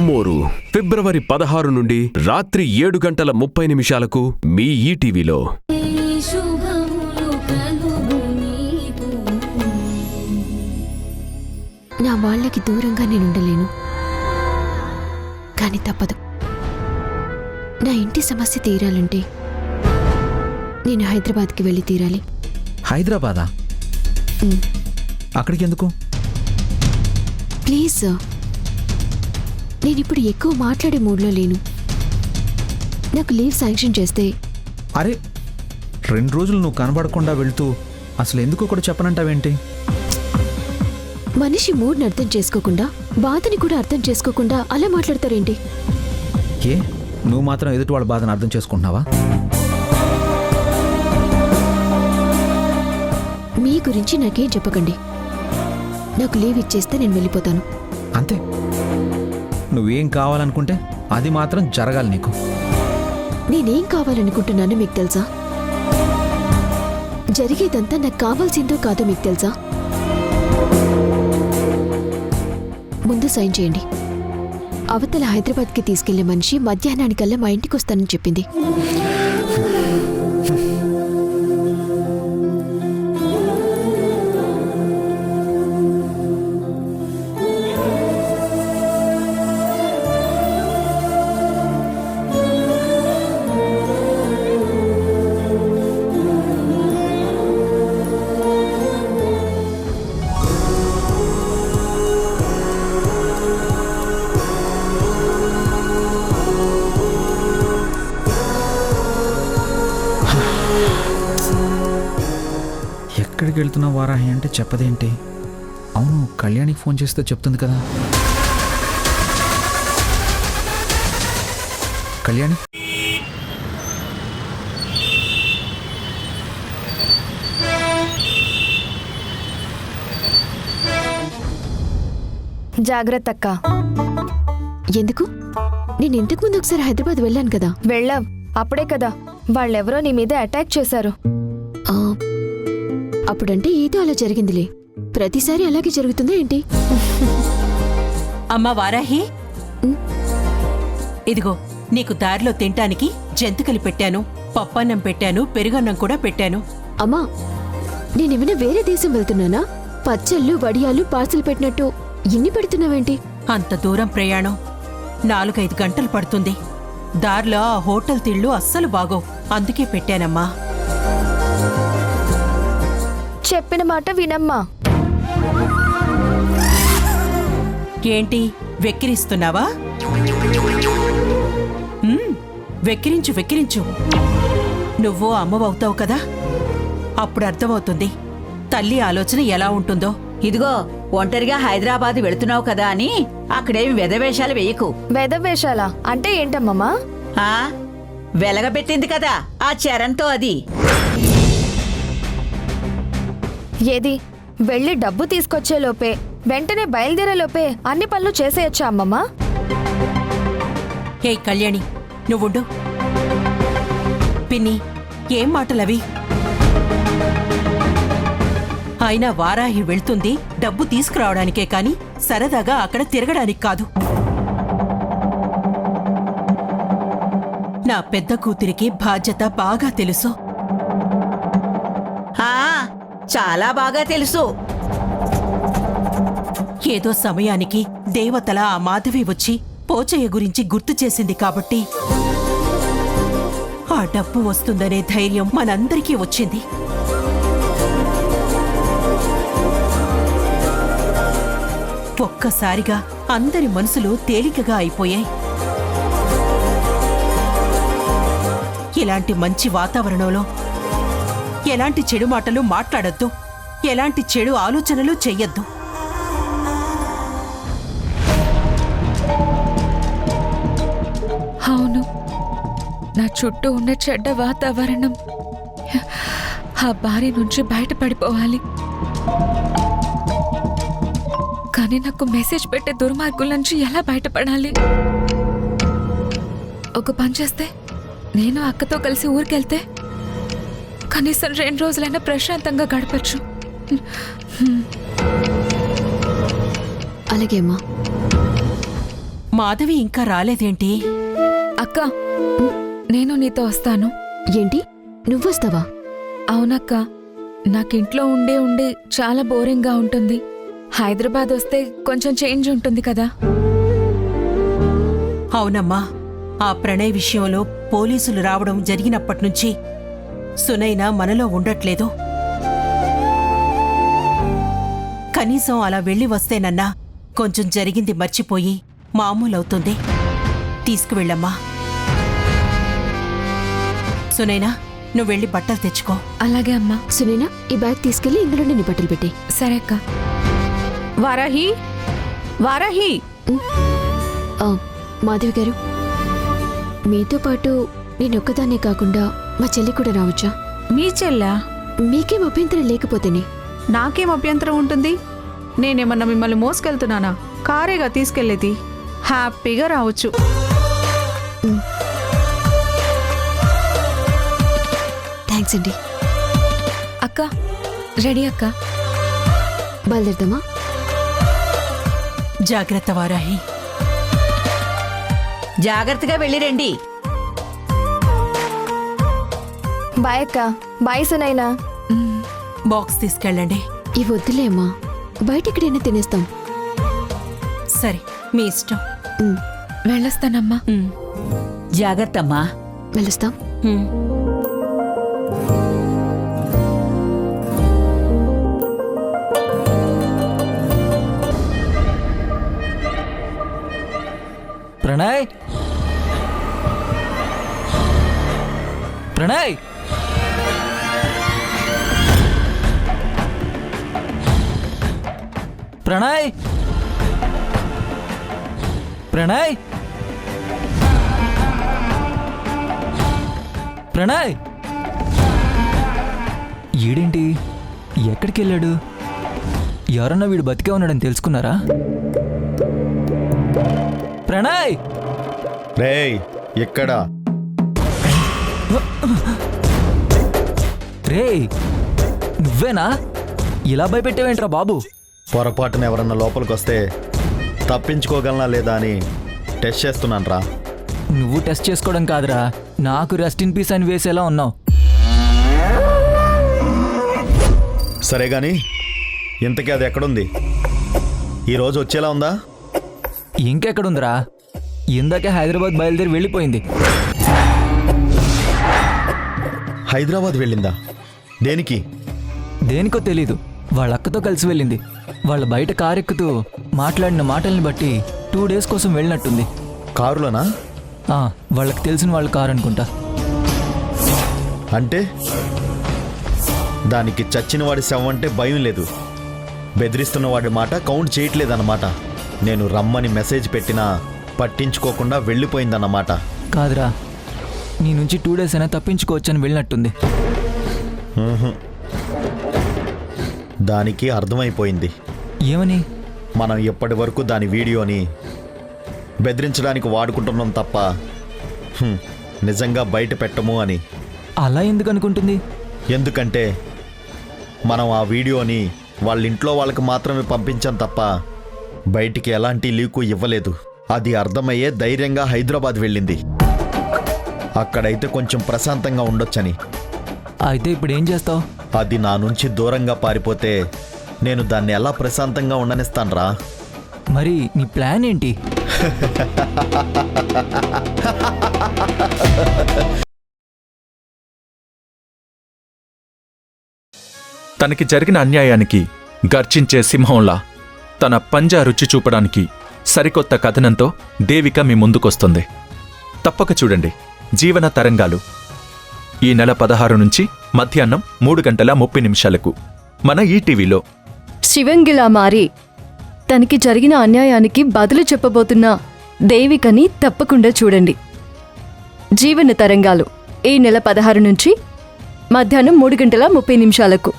అమ్మోరు ఫిబ్రవరి 16 నుండి రాత్రి 7:30 మీ ఈటీవీలో. నా వాళ్ళకి దూరంగా నేనుండలేను, కానీ తప్పదు. నా ఇంటి సమస్య తీరాలంటే నేను హైదరాబాద్కి వెళ్ళి తీరాలి. హైదరాబాదా? అక్కడికి ఎందుకు? ప్లీజ్ సార్, నేనిప్పుడు ఎక్కువ మాట్లాడే మూడ్లో లేను. నాకు లీవ్ శాంక్షన్ చేస్తే. అరే 2 రోజులు నువ్వు కనబడకుండా వెళ్తూ అసలు ఎందుకు కూడా చెప్పనంటావేంటి? మనిషి మూడ్ని అర్థం చేసుకోకుండా, బాధని కూడా అర్థం చేసుకోకుండా అలా మాట్లాడతారేంటి? ఏ నువ్వు మాత్రం ఎదుటి వాళ్ళ బాధను అర్థం చేసుకుంటున్నావా? మీ గురించి నాకేం చెప్పకండి. నాకు లీవ్ ఇచ్చేస్తే నేను వెళ్ళిపోతాను, అంతే. నువ్వేం కావాలనుకుంటే అది మాత్రం జరగాలి నీకు. నేనేం కావాలనుకుంటున్నానో మీకు తెలుసా? జరిగేదంతా నాకు కావాల్సిందో కాదో మీకు తెలుసా? ముందు సైన్ చేయండి. అవతల హైదరాబాద్కి తీసుకెళ్లే మనిషి మధ్యాహ్నానికల్లా మా ఇంటికి వస్తానని చెప్పింది. ఎక్కడికి వెళ్తున్నావు వారాహి అంటే చెప్పదేంటి? అవును, కళ్యాణికి ఫోన్ చేస్తే చెప్తుంది కదా. కళ్యాణి, జాగ్రత్త అక్క. ఎందుకు? నేను ఇంతకు ముందు ఒకసారి హైదరాబాద్ వెళ్ళాను కదా. వెళ్ళాం, అప్పుడే కదా వాళ్ళెవరో నీ మీద అటాక్ చేశారు. అప్పుడంటే ఏదో అలా జరిగిందిలే. ప్రతిసారి అలాగే జరుగుతుందా ఏంటి? అమ్మా వారాహి, ఇదిగో నీకు దారిలో తింటానికి జంతికలు పెట్టాను, పప్పన్నం పెట్టాను, పెరుగన్నం కూడా పెట్టాను. అమ్మా, నేనేమైనా వేరే దేశం వెళ్తున్నానా? పచ్చళ్ళు వడియాలు పార్సల్ పెట్టినట్టు ఇన్ని పెడుతున్నావేంటి? అంత దూరం ప్రయాణం 4-5 గంటలు పడుతుంది. దారిలో ఆ హోటల్ తిళ్ళు అస్సలు బాగోవు, అందుకే పెట్టానమ్మా. చెప్పిన మాట వినమ్మా. ఏంటి వెక్కిరిస్తున్నావా? వెక్కిరించు వెక్కిరించు. నువ్వు అమ్మవవుతావు కదా, అప్పుడు అర్థమవుతుంది తల్లి ఆలోచన ఎలా ఉంటుందో. ఇదిగో, ఒంటరిగా హైదరాబాద్ వెళుతున్నావు కదా అని అక్కడేమి వెధవేషాలు వేయకు. వెధవేషాలా అంటే ఏంటమ్మమ్మా? వెలగబెట్టింది కదా ఆ చరణ్తో. అది ఏది వెళ్ళి డబ్బు తీసుకొచ్చే లోపే, వెంటనే బయలుదేరే లోపే అన్ని పనులు చేసేయచ్చా అమ్మమ్మా? హే కళ్యాణి, నువ్వుండు. పిన్ని, ఏం మాటలవి? అయినా వారాహి వెళ్తుంది డబ్బు తీసుకురావడానికే కాని సరదాగా అక్కడ తిరగడానికి కాదు. నా పెద్ద కూతురికి బాధ్యత బాగా తెలుసు. చాలా బాగా తెలుసు. ఏదో సమయానికి దేవతల ఆ మాధవి వచ్చి పోచయ్య గురించి గుర్తు చేసింది కాబట్టి ఆ డబ్బు వస్తుందనే ధైర్యం మనందరికీ వచ్చింది. ఒక్కసారిగా అందరి మనసులు తేలికగా అయిపోయాయి. ఇలాంటి మంచి వాతావరణంలో ఎలాంటి చెడు మాటలు మాట్లాడొద్దు, ఎలాంటి చెడు ఆలోచనలు చెయ్యొద్దు. అవును, నా చుట్టూ ఉన్న చెడ్డ వాతావరణం ఆ బారి నుంచి బయటపడిపోవాలి. కానీ నాకు మెసేజ్ పెట్టే దుర్మార్గుల నుంచి ఎలా బయటపడాలి? ఒక పని చేస్తే, నేను అక్కతో కలిసి ఊరికెళ్తే కనీసం 2 రోజులైనా ప్రశాంతంగా గడపచ్చు. అలాగే అమ్మా. మాధవి ఇంకా రాలేదేంటి? అక్క నేను నీతో వస్తాను. ఏంటి నువ్వొస్తావా? అవునక్క, నాకింట్లో ఉండే ఉండి చాలా బోరింగ్గా ఉంటుంది. హైదరాబాద్ వస్తే కొంచెం చేంజ్ ఉంటుంది కదా. అవునమ్మా, ఆ ప్రణయ్ విషయంలో పోలీసులు రావడం జరిగినప్పట్నుంచి సునైన మనలో ఉండట్లేదు. కనీసం అలా వెళ్ళి వస్తేనన్నా కొంచెం జరిగింది మర్చిపోయి మామూలవుతుంది. తీసుకువెళ్ళమ్మా. సునైనా, నువ్వు వెళ్ళి బట్టలు తెచ్చుకో. అలాగే అమ్మా. సునీనా, ఈ బ్యాగ్ తీసుకెళ్లి ఇందులోనే నీ బట్టలు పెట్టే. సరే అక్క. వారాహి, వారాహి, మాధవి గారు, మీతో పాటు నేనొక్కదాన్నే కాకుండా మా చెల్లి కూడా రావచ్చా? మీ చెల్లా? మీకేం అభ్యంతరం లేకపోతేనే. నాకేం అభ్యంతరం ఉంటుంది? నేనేమన్నా మిమ్మల్ని మోసుకెళ్తున్నానా? కారేగా తీసుకెళ్లేది. హ్యాపీగా రావచ్చు. థ్యాంక్స్ అండి. అక్క రెడీ అక్క. బయలుదేరదామా? జాగ్రత్త వారాహి. జాగ్రత్తగా వెళ్ళిరండి. బాయ్ అక్క. బాయ్ సునైనా. బాక్స్ తీసుకెళ్ళండి. ఈ వద్దులే అమ్మా, బయట ఎక్కడైనా తినేస్తాం. సరే, మీ ఇష్టం. వెళ్ళొస్తానమ్మా. జాగ్రత్త అమ్మా. వెళ్ళొస్తాం. ప్రణయ్, ప్రణయ్, ప్రణయ్, ప్రణయ్, ప్రణయ్. ఈడేంటి ఎక్కడికి వెళ్ళాడు? ఎవరన్నా వీడు బతికే ఉన్నాడని తెలుసుకున్నారా? ప్రణయ్, రేయ్ ఎక్కడా? రేయ్ నువ్వేనా? ఇలా భయపెట్టావేంట్రా బాబు? పొరపాటున ఎవరన్నా లోపలికి వస్తే తప్పించుకోగలనా లేదా అని టెస్ట్ చేస్తున్నాను రా. నువ్వు టెస్ట్ చేసుకోవడం కాదురా, నాకు రెస్ట్ ఇన్ పీస్ అని వేసేలా ఉన్నావు. సరే గాని ఇంతకీ అది ఎక్కడుంది? ఈరోజు వచ్చేలా ఉందా? ఇంకెక్కడుందిరా, ఇందాకే హైదరాబాద్ బయలుదేరి వెళ్ళిపోయింది. హైదరాబాద్ వెళ్ళిందా? దేనికి? దేనికో తెలీదు, వాళ్ళ అక్కతో కలిసి వెళ్ళింది. వాళ్ళ బయట కారెక్కుతూ మాట్లాడిన మాటల్ని బట్టి 2 days కోసం వెళ్ళినట్టుంది. కారులోనా? వాళ్ళకి తెలిసిన వాళ్ళ కారు అనుకుంటా. అంటే దానికి చచ్చిన వాడి శవం అంటే భయం లేదు, బెదిరిస్తున్న వాడి మాట కౌంట్ చేయట్లేదన్నమాట. నేను రమ్మని మెసేజ్ పెట్టినా పట్టించుకోకుండా వెళ్ళిపోయిందన్నమాట. కాదురా, నీ నుంచి 2 days అయినా తప్పించుకోవచ్చని వెళ్ళినట్టుంది. దానికి అర్థమైపోయింది. ఏమని? మనం ఎప్పటి వరకు దాని వీడియోని బెదిరించడానికి వాడుకుంటున్నాం తప్ప నిజంగా బయట పెట్టము అని. అలా ఎందుకు అనుకుంటుంది? ఎందుకంటే మనం ఆ వీడియోని వాళ్ళ ఇంట్లో వాళ్ళకి మాత్రమే పంపించాం తప్ప బయటికి ఎలాంటి లీకు ఇవ్వలేదు. అది అర్థమయ్యే ధైర్యంగా హైదరాబాద్ వెళ్ళింది. అక్కడైతే కొంచెం ప్రశాంతంగా ఉండొచ్చని. అయితే ఇప్పుడు ఏం చేస్తావు? అది నా నుంచి దూరంగా పారిపోతే నేను దాన్ని ఎలా ప్రశాంతంగా ఉండనిస్తానురా? మరి నీ ప్లాన్ ఏంటి? తనకి జరిగిన అన్యాయానికి గర్జించే సింహంలా తన పంజా రుచి చూపడానికి సరికొత్త కథనంతో దేవిక మీ ముందుకొస్తుంది. తప్పక చూడండి జీవన తరంగాలు. ఈ నెల 16 నుంచి మధ్యాహ్నం 3:30 మన ఈటీవీలో. శివంగిలా మారి తనకి జరిగిన అన్యాయానికి బదులు చెప్పబోతున్న దేవికని తప్పకుండా చూడండి. జీవన తరంగాలు ఈ నెల 16 నుంచి మధ్యాహ్నం 3:30